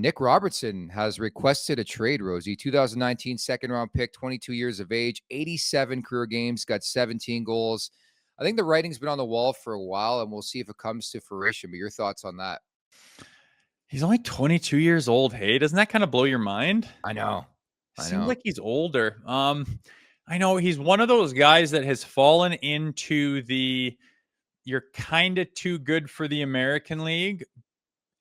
Nick Robertson has requested a trade, Rosie. 2019 second-round pick, 22 years of age, 87 career games, got 17 goals. I think the writing's been on the wall for a while, and we'll see if it comes to fruition. But your thoughts on that? He's only 22 years old. Hey, doesn't that kind of blow your mind? I know. Seems like he's older. I know he's one of those guys that has fallen into the you're kind of too good for the American League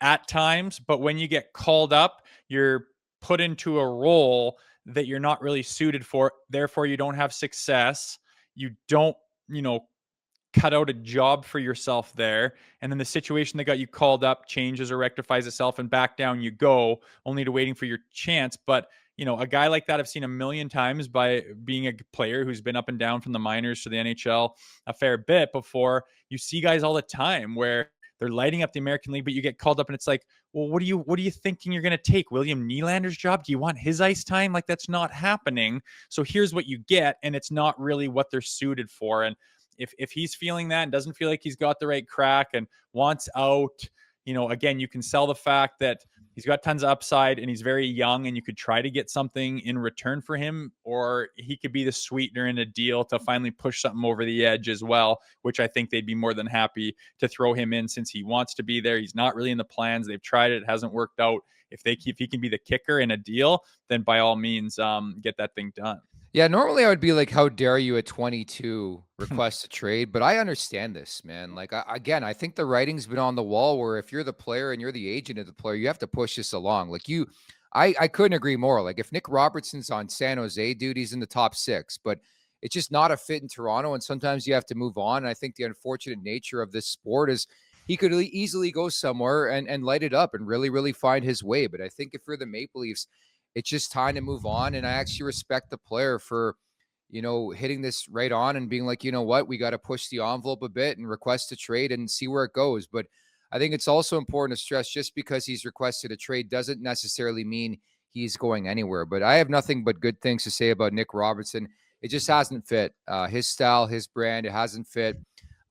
at times, but when you get called up, you're put into a role that you're not really suited for. Therefore, you don't have success. You don't, cut out a job for yourself there. And then the situation that got you called up changes or rectifies itself, and back down you go, only to waiting for your chance. But a guy like that I've seen a million times by being a player who's been up and down from the minors to the NHL a fair bit before. You see guys all the time where they're lighting up the American League, but you get called up and it's like, well, what are you thinking you're going to take? William Nylander's job? Do you want his ice time? Like, that's not happening. So here's what you get, and it's not really what they're suited for. And if he's feeling that and doesn't feel like he's got the right crack and wants out, again, you can sell the fact that he's got tons of upside and he's very young, and you could try to get something in return for him, or he could be the sweetener in a deal to finally push something over the edge as well, which I think they'd be more than happy to throw him in since he wants to be there. He's not really in the plans. They've tried it. It hasn't worked out. If he can be the kicker in a deal, then by all means, get that thing done. Yeah, normally I would be like, how dare you at 22 request a trade? But I understand this, man. Like, I think the writing's been on the wall where if you're the player and you're the agent of the player, you have to push this along. Like I couldn't agree more. Like, if Nick Robertson's on San Jose, dude, he's in the top 6, but it's just not a fit in Toronto. And sometimes you have to move on. And I think the unfortunate nature of this sport is he could easily go somewhere and light it up and really, really find his way. But I think if you're the Maple Leafs, it's just time to move on. And I actually respect the player for, hitting this right on and being like, you know what, we got to push the envelope a bit and request a trade and see where it goes. But I think it's also important to stress, just because he's requested a trade doesn't necessarily mean he's going anywhere. But I have nothing but good things to say about Nick Robertson. It just hasn't fit his style, his brand. It hasn't fit.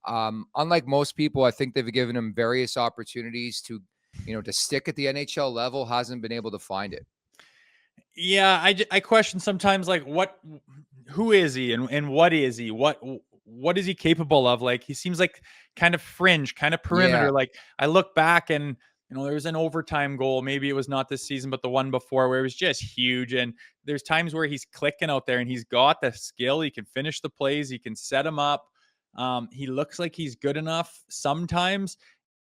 Unlike most people, I think they've given him various opportunities to stick at the NHL level, hasn't been able to find it. Yeah, I question sometimes, like, who is he and what is he? What is he capable of? Like, he seems like kind of fringe, kind of perimeter. Yeah. Like, I look back and, there was an overtime goal. Maybe it was not this season, but the one before, where it was just huge. And there's times where he's clicking out there and he's got the skill. He can finish the plays. He can set them up. He looks like he's good enough sometimes.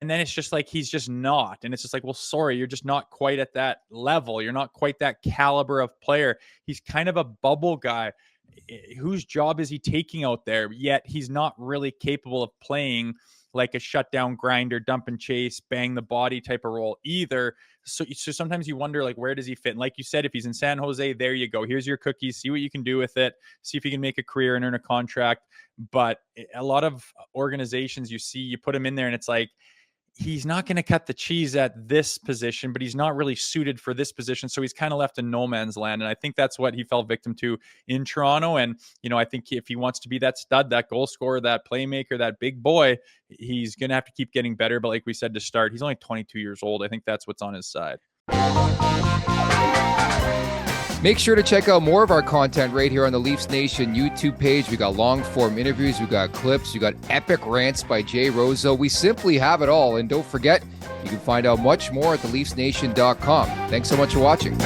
And then it's just like, he's just not. And it's just like, well, sorry, you're just not quite at that level. You're not quite that caliber of player. He's kind of a bubble guy. Whose job is he taking out there? Yet he's not really capable of playing like a shutdown grinder, dump and chase, bang the body type of role either. So sometimes you wonder, like, where does he fit? And like you said, if he's in San Jose, there you go. Here's your cookies. See what you can do with it. See if you can make a career and earn a contract. But a lot of organizations, you put him in there and it's like, he's not going to cut the cheese at this position, but he's not really suited for this position. So he's kind of left in no man's land. And I think that's what he fell victim to in Toronto. And, I think if he wants to be that stud, that goal scorer, that playmaker, that big boy, he's going to have to keep getting better. But like we said to start, he's only 22 years old. I think that's what's on his side. Make sure to check out more of our content right here on the Leafs Nation YouTube page. We got long form interviews, we got clips, we got epic rants by Jay Rosehill. We simply have it all. And don't forget, you can find out much more at theleafsnation.com. Thanks so much for watching.